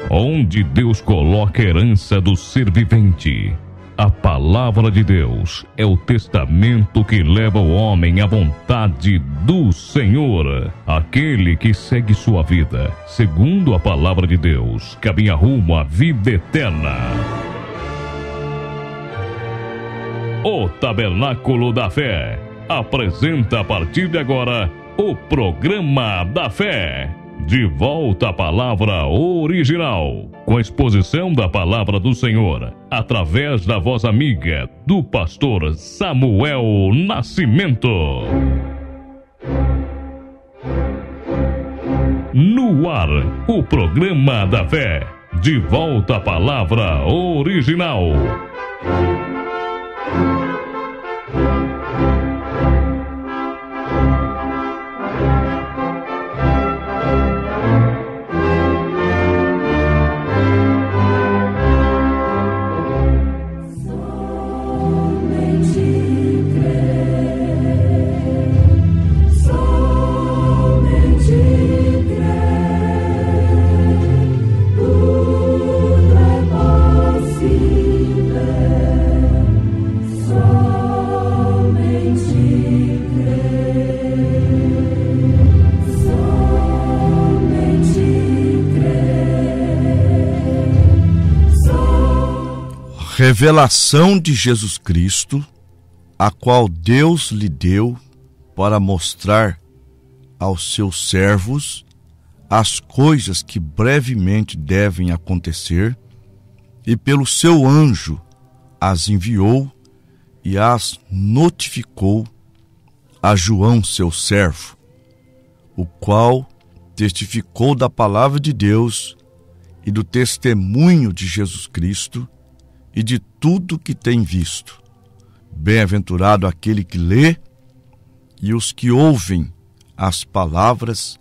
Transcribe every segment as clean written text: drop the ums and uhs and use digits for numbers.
onde Deus coloca a herança do ser vivente. A palavra de Deus é o testamento que leva o homem à vontade do Senhor. Aquele que segue sua vida segundo a palavra de Deus caminha rumo à vida eterna. O Tabernáculo da Fé apresenta a partir de agora o Programa da Fé. De volta à palavra original, com a exposição da palavra do Senhor, através da voz amiga do pastor Samuel Nascimento. No ar, o Programa da Fé. De volta à palavra original. Revelação de Jesus Cristo, a qual Deus lhe deu para mostrar aos seus servos as coisas que brevemente devem acontecer, e pelo seu anjo as enviou e as notificou a João, seu servo, o qual testificou da palavra de Deus e do testemunho de Jesus Cristo e de tudo que tem visto. Bem-aventurado aquele que lê e os que ouvem as palavras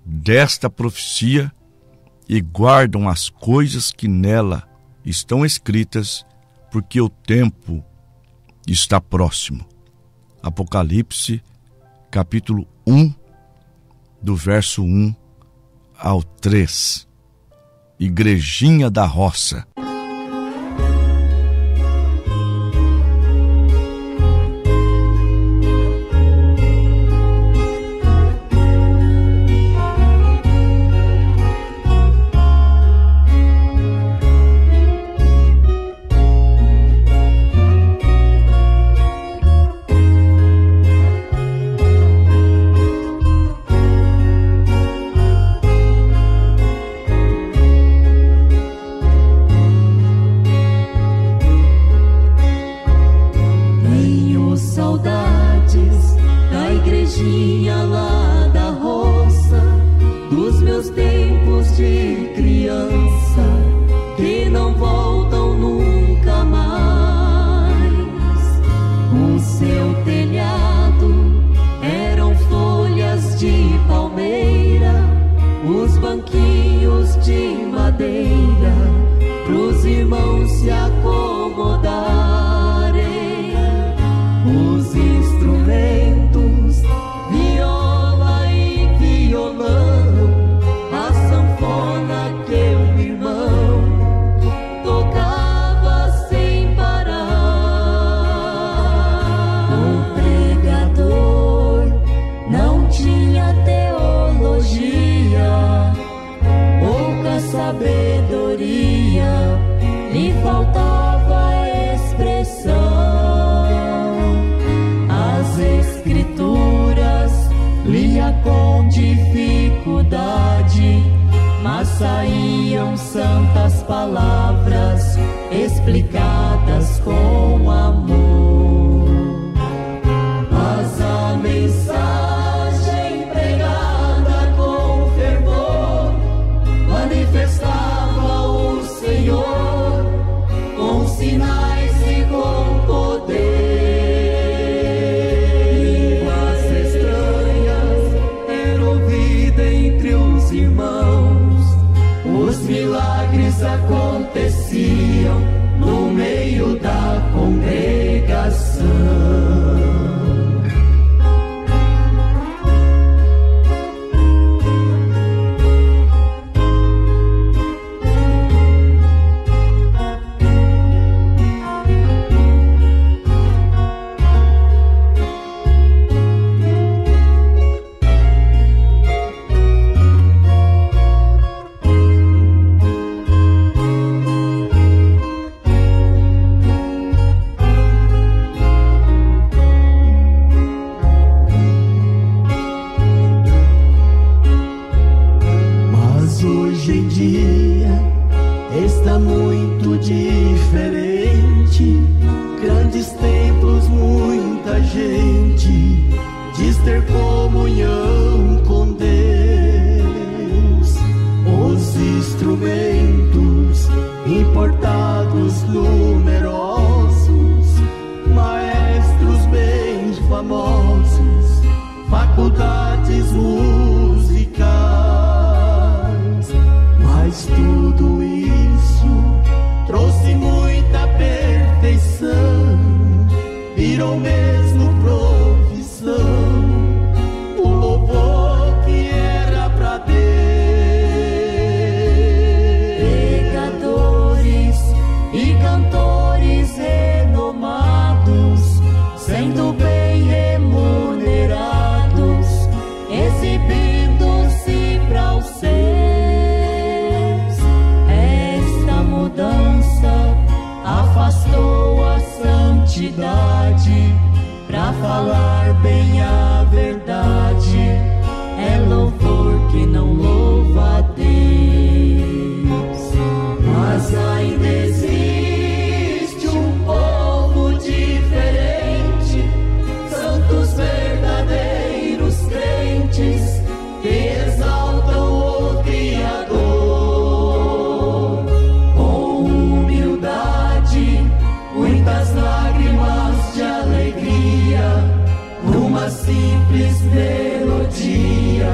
desta profecia e guardam as coisas que nela estão escritas, porque o tempo está próximo. Apocalipse, capítulo 1, do verso 1 ao 3. Igrejinha da Roça. Explicadas com amor, mas a mensagem pregada com fervor manifestava o Senhor com sinais e com poder. Línguas estranhas eram ouvidas entre os irmãos, os milagres aconteciam no meio da congregação. dia está muito diferente. Grandes templos, muita gente diz ter comunhão com Deus. Os instrumentos importados numerosos, maestros bem famosos, faculdades musicais, mas tudo isso trouxe muita perfeição, virou mesmo profissão, o louvor que era pra Deus. Pregadores e cantores renomados, sendo bem remunerados, exibindo-se para os seus. Esta mudança afastou a santidade, pra falar bem a verdade, é louvor que não louva a Deus. Mas ainda existe um povo diferente, santos verdadeiros crentes, que exaltam o Criador. Com humildade, muitas lágrimas de alegria, numa simples melodia,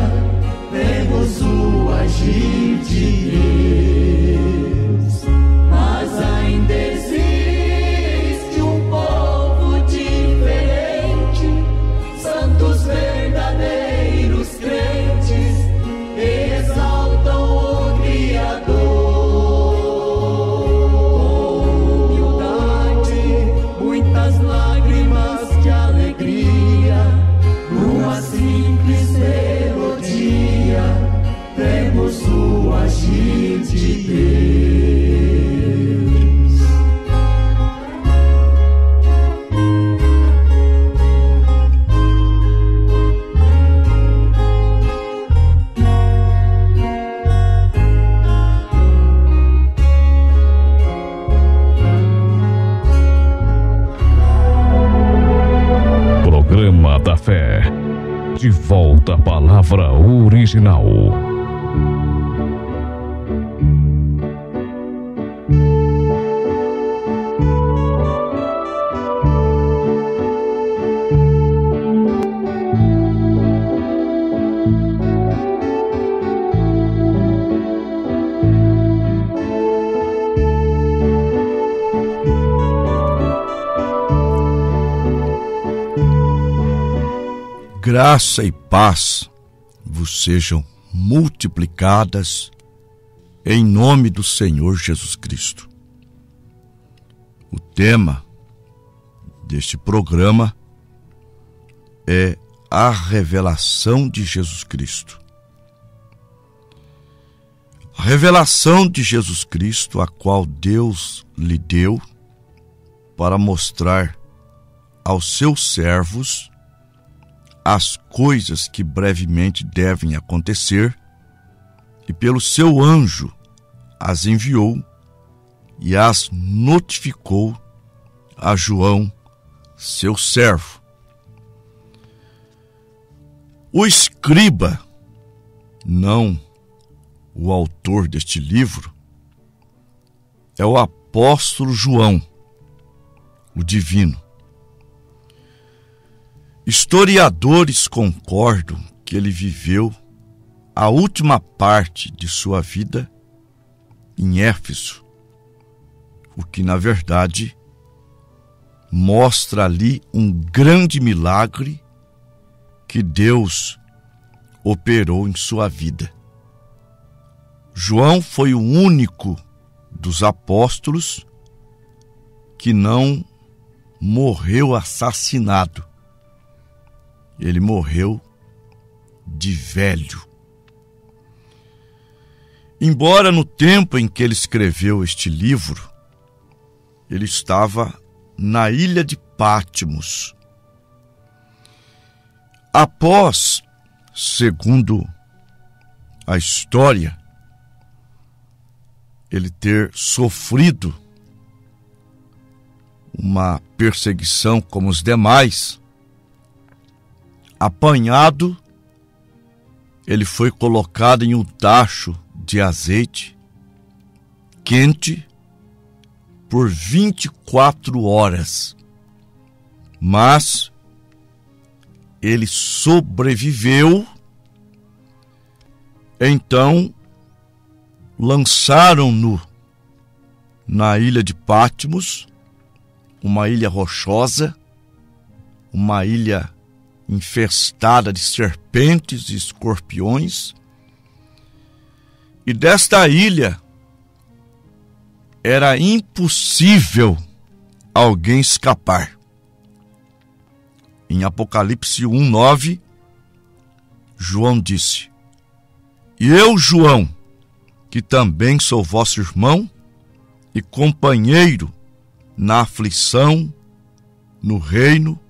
vemos o agir de Deus. Mas ainda existe um povo diferente, santos verdadeiros crentes, que exaltam o Criador. Com humildade, muitas lágrimas de alegria, numa simples melodia, vemos o agir de Deus. Programa da Fé. De volta à palavra original. Graça e paz vos sejam multiplicadas em nome do Senhor Jesus Cristo. O tema deste programa é a revelação de Jesus Cristo. A revelação de Jesus Cristo, a qual Deus lhe deu para mostrar aos seus servos as coisas que brevemente devem acontecer, e pelo seu anjo as enviou e as notificou a João, seu servo. O escriba, não o autor deste livro, é o apóstolo João, o divino. Historiadores concordam que ele viveu a última parte de sua vida em Éfeso, o que, na verdade, mostra ali um grande milagre que Deus operou em sua vida. João foi o único dos apóstolos que não morreu assassinado. Ele morreu de velho. Embora no tempo em que ele escreveu este livro, ele estava na ilha de Patmos. Após, segundo a história, ele ter sofrido uma perseguição como os demais, apanhado, ele foi colocado em um tacho de azeite quente por 24 horas. Mas ele sobreviveu. Então lançaram-no na ilha de Patmos, uma ilha rochosa, uma ilha infestada de serpentes e escorpiões. E desta ilha era impossível alguém escapar. Em Apocalipse 1:9, João disse: "E eu, João, que também sou vosso irmão e companheiro na aflição, no reino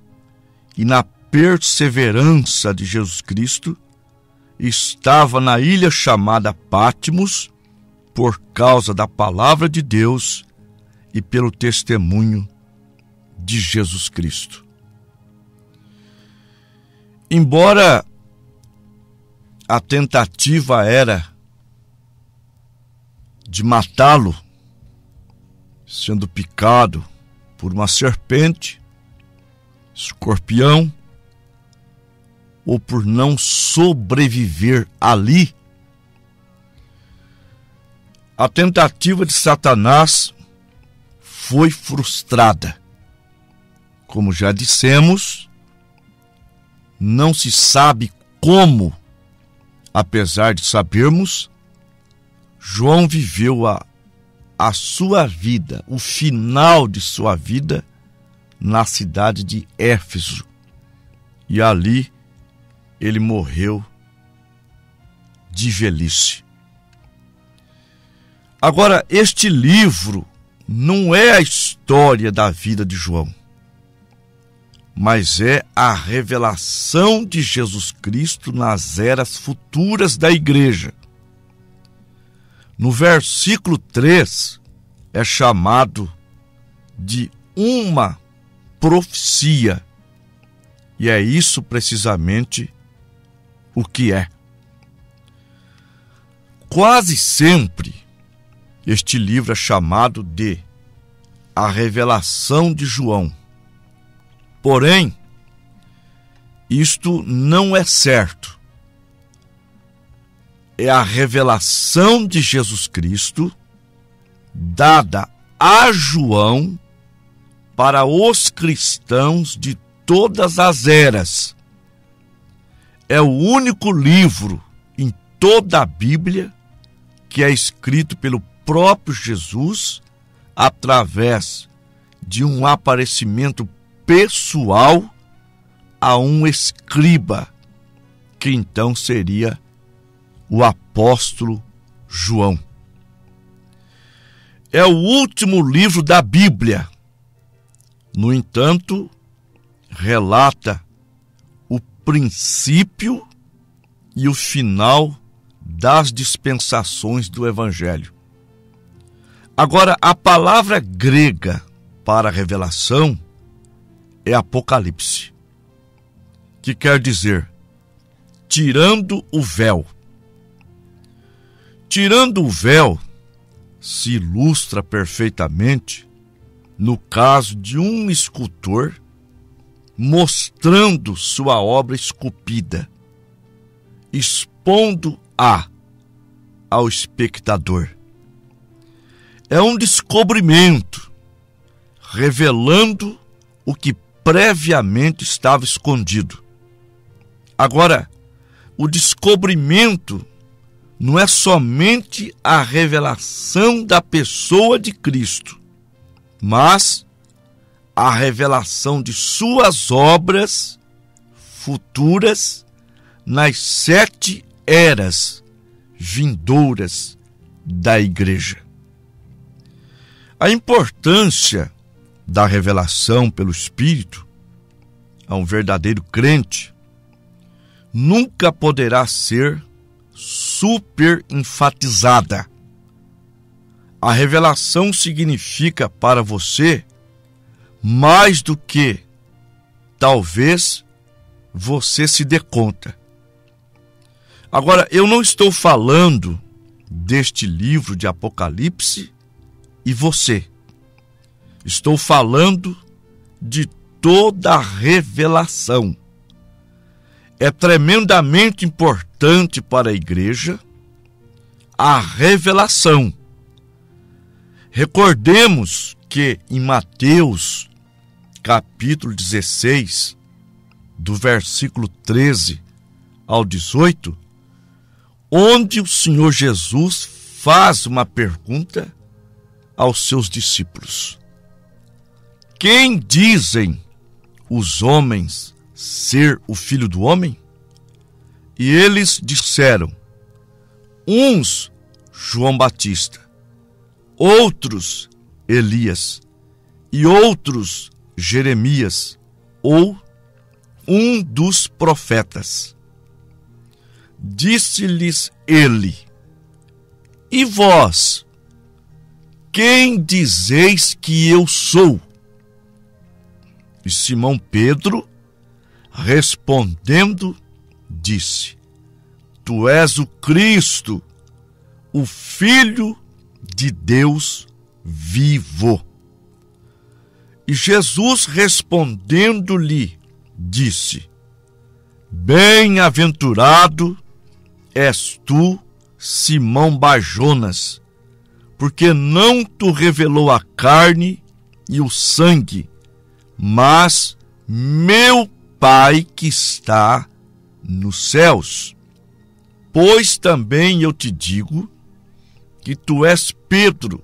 e na perseverança de Jesus Cristo, estava na ilha chamada Patmos por causa da palavra de Deus e pelo testemunho de Jesus Cristo." Embora a tentativa era de matá-lo, sendo picado por uma serpente, escorpião, ou por não sobreviver ali, a tentativa de Satanás foi frustrada. Como já dissemos, não se sabe como, apesar de sabermos, João viveu a sua vida, o final de sua vida, na cidade de Éfeso. E ali ele morreu de velhice. Agora, este livro não é a história da vida de João, mas é a revelação de Jesus Cristo nas eras futuras da igreja. No versículo 3, é chamado de uma profecia. E é isso precisamente o que é. Quase sempre, este livro é chamado de a revelação de João. Porém, isto não é certo. É a revelação de Jesus Cristo dada a João para os cristãos de todas as eras. É o único livro em toda a Bíblia que é escrito pelo próprio Jesus através de um aparecimento pessoal a um escriba, que então seria o apóstolo João. É o último livro da Bíblia. No entanto, relata o princípio e o final das dispensações do Evangelho. Agora, a palavra grega para revelação é Apocalipse, que quer dizer tirando o véu. Tirando o véu se ilustra perfeitamente no caso de um escultor mostrando sua obra esculpida, expondo-a ao espectador. É um descobrimento, revelando o que previamente estava escondido. Agora, o descobrimento não é somente a revelação da pessoa de Cristo, mas a revelação de suas obras futuras nas 7 eras vindouras da igreja. A importância da revelação pelo Espírito a um verdadeiro crente nunca poderá ser super enfatizada. A revelação significa para você mais do que talvez você se dê conta. Agora, eu não estou falando deste livro de Apocalipse e você. Estou falando de toda a revelação. É tremendamente importante para a igreja a revelação. Recordemos que em Mateus, capítulo 16, do versículo 13 ao 18, onde o Senhor Jesus faz uma pergunta aos seus discípulos. Quem dizem os homens ser o Filho do Homem? E eles disseram, uns João Batista, outros Elias e outros Jeremias ou um dos profetas. Disse-lhes ele, e vós, quem dizeis que eu sou? E Simão Pedro, respondendo, disse, tu és o Cristo, o Filho de Deus vivo. E Jesus respondendo-lhe, disse, bem-aventurado és tu, Simão Bar-Jonas, porque não te revelou a carne e o sangue, mas meu Pai que está nos céus. Pois também eu te digo que tu és Pedro,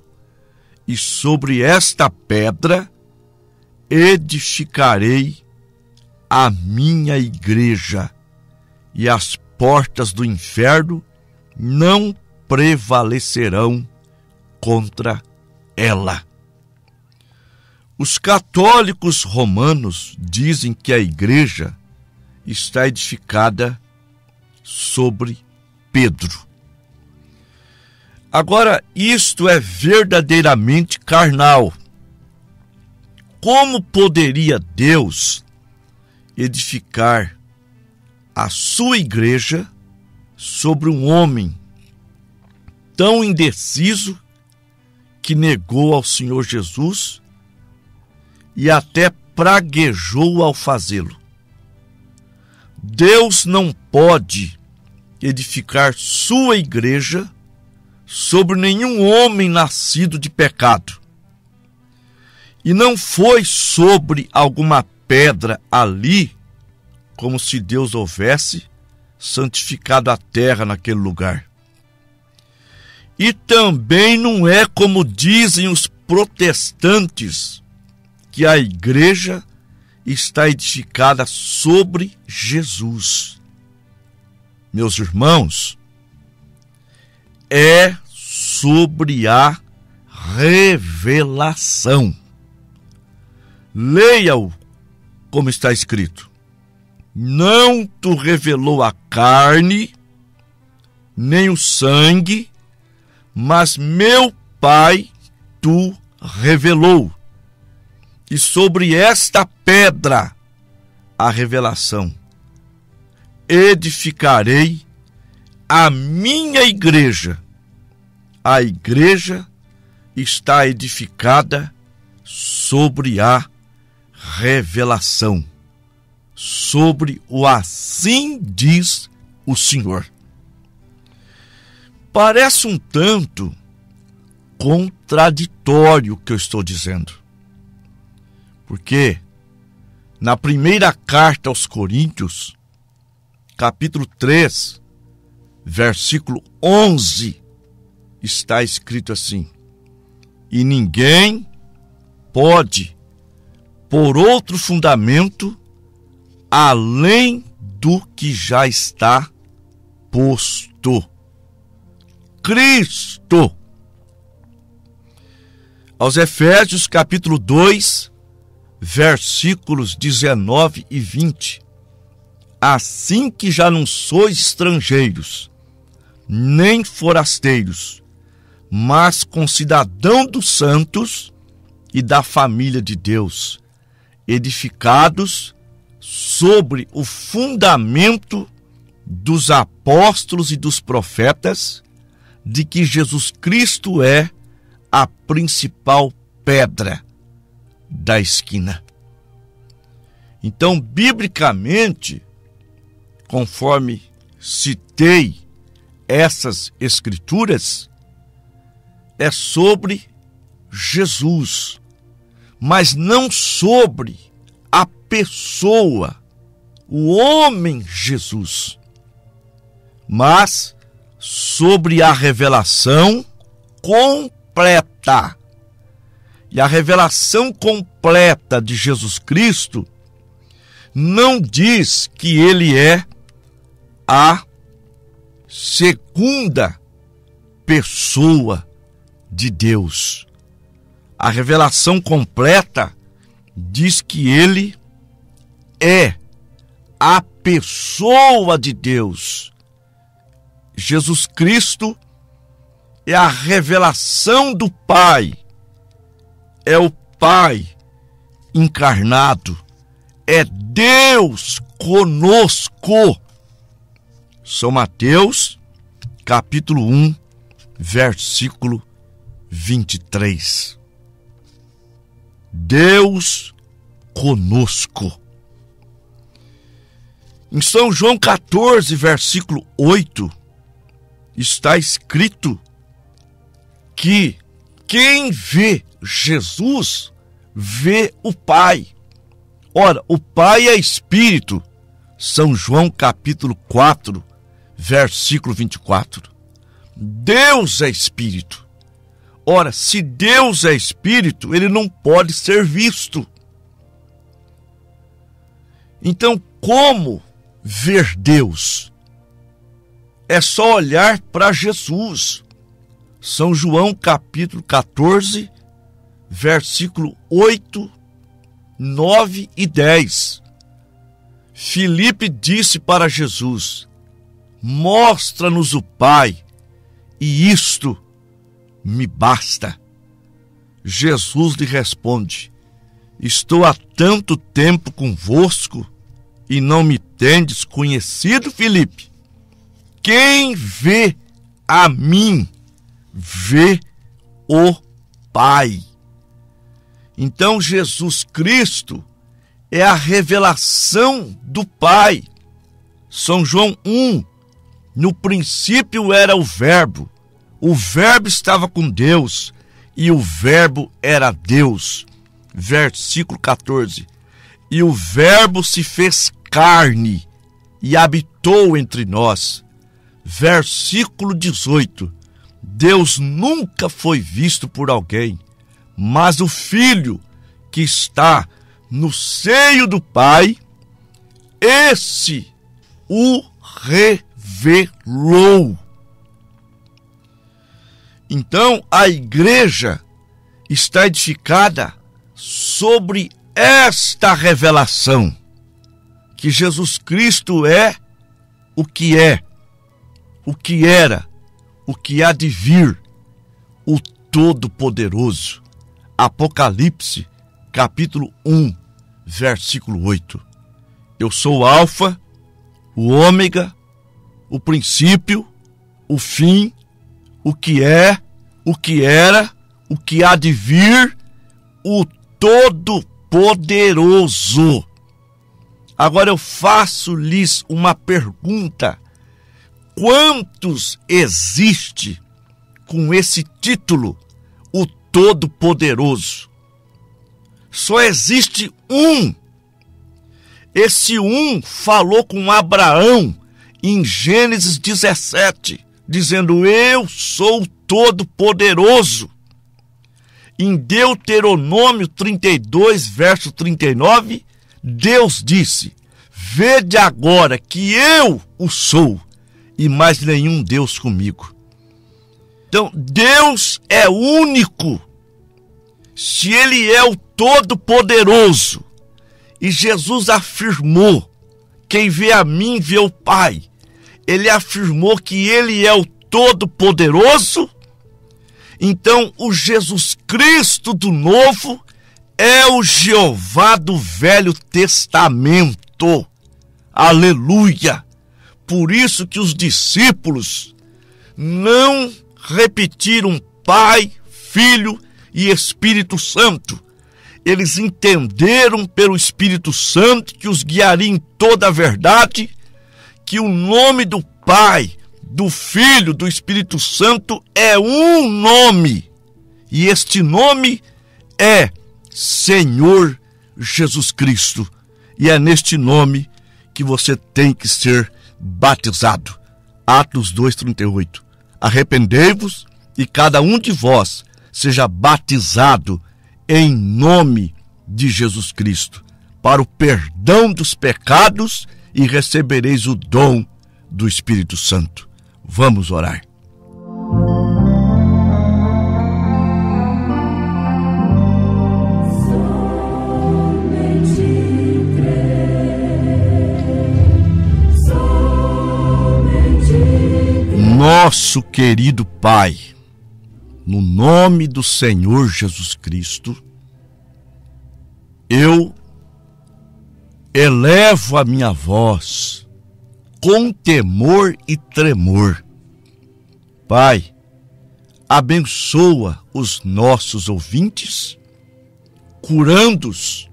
e sobre esta pedra edificarei a minha igreja, e as portas do inferno não prevalecerão contra ela. Os católicos romanos dizem que a igreja está edificada sobre Pedro. Agora, isto é verdadeiramente carnal. Como poderia Deus edificar a sua igreja sobre um homem tão indeciso que negou ao Senhor Jesus e até praguejou ao fazê-lo? Deus não pode edificar sua igreja sobre nenhum homem nascido de pecado. E não foi sobre alguma pedra ali, como se Deus houvesse santificado a terra naquele lugar. E também não é como dizem os protestantes, que a igreja está edificada sobre Jesus. Meus irmãos, é sobre a revelação. Leia-o como está escrito. Não te revelou a carne, nem o sangue, mas meu Pai tu revelou. E sobre esta pedra, a revelação, edificarei a minha igreja. A igreja está edificada sobre a revelação, sobre o assim diz o Senhor. Parece um tanto contraditório o que eu estou dizendo. Porque na primeira carta aos Coríntios, capítulo 3, versículo 11, está escrito assim: e ninguém pode pôr outro fundamento além do que já está posto. Cristo. Aos Efésios capítulo 2, versículos 19 e 20. Assim que já não sois estrangeiros, nem forasteiros, mas concidadão dos santos e da família de Deus, edificados sobre o fundamento dos apóstolos e dos profetas, de que Jesus Cristo é a principal pedra da esquina. Então, biblicamente, conforme citei essas escrituras, é sobre Jesus, mas não sobre a pessoa, o homem Jesus, mas sobre a revelação completa. E a revelação completa de Jesus Cristo não diz que ele é a segunda pessoa de Deus. A revelação completa diz que ele é a pessoa de Deus. Jesus Cristo é a revelação do Pai, é o Pai encarnado, é Deus conosco. São Mateus, capítulo 1, versículo 23. Deus conosco. Em São João 14, versículo 8, está escrito que quem vê Jesus vê o Pai. Ora, o Pai é Espírito. São João capítulo 4, versículo 24. Deus é Espírito. Ora, se Deus é Espírito, ele não pode ser visto. Então, como ver Deus? É só olhar para Jesus. São João capítulo 14, versículo 8, 9 e 10. Filipe disse para Jesus: mostra-nos o Pai, e isto me basta. Jesus lhe responde: estou há tanto tempo convosco e não me tendes conhecido, Filipe? Quem vê a mim, vê o Pai. Então Jesus Cristo é a revelação do Pai. São João 1, no princípio era o Verbo estava com Deus, e o Verbo era Deus. Versículo 14. E o Verbo se fez carne e habitou entre nós. Versículo 18. Deus nunca foi visto por alguém, mas o Filho que está no seio do Pai, esse o revelou. Então a igreja está edificada sobre esta revelação, que Jesus Cristo é, o que era, o que há de vir, o Todo-Poderoso. Apocalipse, capítulo 1, versículo 8. Eu sou o Alfa, o Ômega, o princípio, o fim, o que é, o que era, o que há de vir, o Todo-Poderoso. Agora eu faço-lhes uma pergunta: quantos existe com esse título, o Todo-Poderoso? Só existe um. Esse um falou com Abraão em Gênesis 17, dizendo: eu sou o Todo-Poderoso. Em Deuteronômio 32, verso 39, Deus disse: vede agora que eu o sou, e mais nenhum Deus comigo. Então, Deus é único. Se ele é o Todo-Poderoso, e Jesus afirmou: quem vê a mim vê o Pai. Ele afirmou que ele é o Todo-Poderoso. Então, o Jesus Cristo do Novo é o Jeová do Velho Testamento. Aleluia! Por isso que os discípulos não repetiram Pai, Filho e Espírito Santo. Eles entenderam pelo Espírito Santo que os guiaria em toda a verdade, que o nome do Pai, do Filho, do Espírito Santo é um nome. E este nome é Senhor Jesus Cristo. E é neste nome que você tem que ser batizado. Atos 2:38. Arrependei-vos e cada um de vós seja batizado em nome de Jesus Cristo, para o perdão dos pecados, e recebereis o dom do Espírito Santo. Vamos orar. Nosso querido Pai, no nome do Senhor Jesus Cristo, eu elevo a minha voz com temor e tremor. Pai, abençoa os nossos ouvintes, curando-os,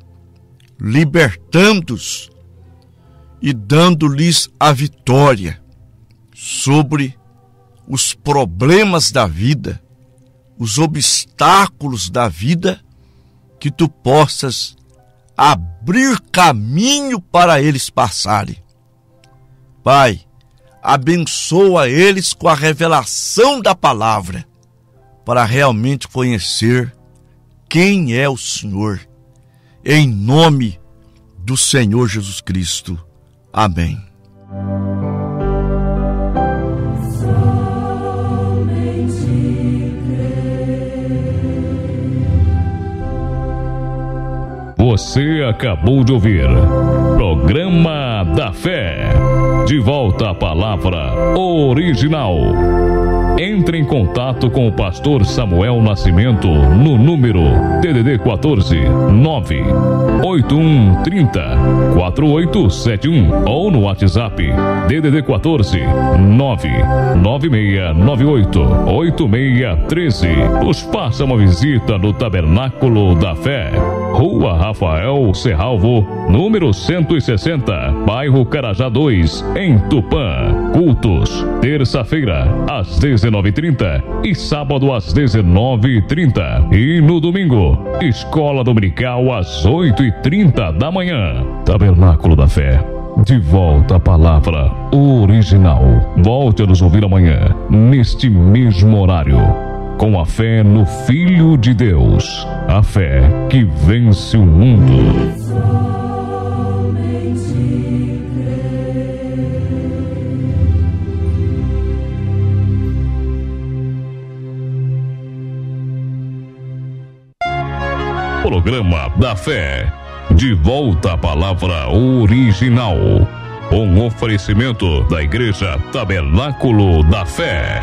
libertando-os e dando-lhes a vitória sobre os problemas da vida, os obstáculos da vida, que tu possas abrir caminho para eles passarem. Pai, abençoa eles com a revelação da palavra, para realmente conhecer quem é o Senhor, em nome do Senhor Jesus Cristo. Amém. Você acabou de ouvir Programa da Fé. De volta à palavra original. Entre em contato com o pastor Samuel Nascimento no número DDD 14 98130 4871 ou no WhatsApp DDD 14 99698 8613. Nos faça uma visita no Tabernáculo da Fé, Rua Rafael Serralvo, número 160, bairro Carajá 2, em Tupã. Cultos, terça-feira, às 19h30 e sábado às 19h30. E no domingo, escola dominical às 8h30 da manhã. Tabernáculo da Fé. De volta à palavra original. Volte a nos ouvir amanhã, neste mesmo horário. Com a fé no Filho de Deus. A fé que vence o mundo. Programa da Fé. De volta à palavra original. Um oferecimento da Igreja Tabernáculo da Fé.